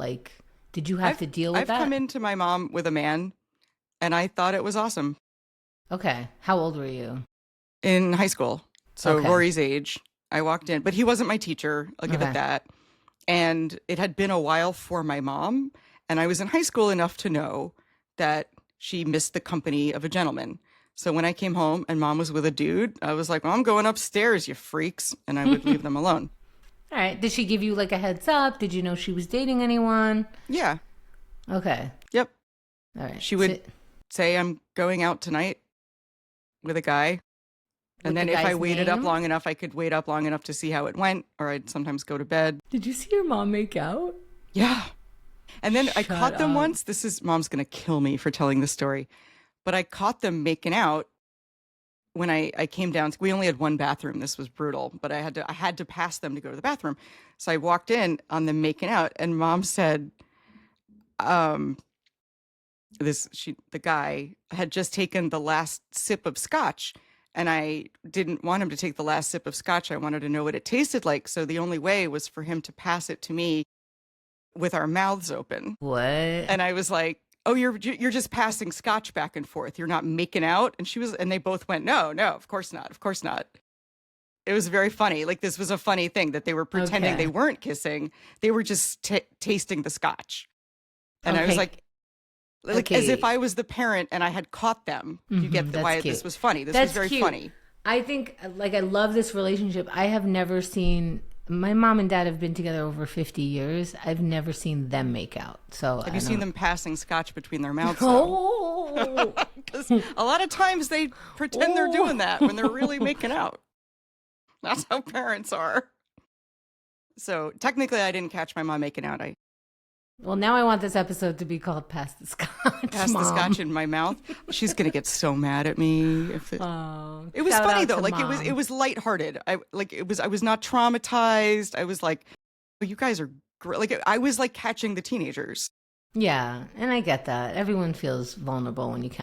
Like, did you have to deal with I've that? come into my mom with a man, and I thought it was awesome. Okay. How old were you? In high school. So Okay. Rory's age. I walked in, but he wasn't my teacher. I'll give it Okay. that. And it had been a while for my mom. And I was in high school enough to know that she missed the company of a gentleman. So when I came home and mom was with a dude, I was like, well, I'm going upstairs, you freaks. And I would leave them alone. All right. Did she give you like a heads up? Did you know she was dating anyone? Yeah. Okay. Yep. All right. She would say, I'm going out tonight with a guy. And With the then if I guy's waited up name? long enough, I could wait up long enough to see how it went, or I'd sometimes go to bed. Did you see your mom make out? Yeah. And then I Shut caught them up. once. Mom's going to kill me for telling this story, but I caught them making out when I came down. We only had one bathroom. This was brutal, but I had to pass them to go to the bathroom. So I walked in on them making out, and mom said, the guy had just taken the last sip of scotch. And I didn't want him to take the last sip of scotch. I wanted to know what it tasted like. So the only way was for him to pass it to me with our mouths open. What? And I was like, oh, you're just passing scotch back and forth. You're not making out. And they both went, no, of course not. Of course not. It was very funny. Like, this was a funny thing that they were pretending Okay. they weren't kissing. They were just tasting the scotch. And I was Okay. like, as Okay. if I was the parent and I had caught them. You get That's why cute. this was funny. This That's was very cute. funny. I think, like, I love this relationship. I have never seen, my mom and dad have been together over 50 years. I've never seen them make out. So Have you seen them passing scotch between their mouths, though? Oh. Because a lot of times they pretend they're doing that when they're really making out. That's how parents are. So technically, I didn't catch my mom making out. I Well, now I want this episode to be called Pass the Scotch, passed the Mom. scotch in my mouth. She's gonna get so mad at me. Oh, It was shout funny out though. to Like Mom. it was lighthearted. I was not traumatized. I was like, oh, you guys are great. Like I was like catching the teenagers. Yeah, and I get that. Everyone feels vulnerable when you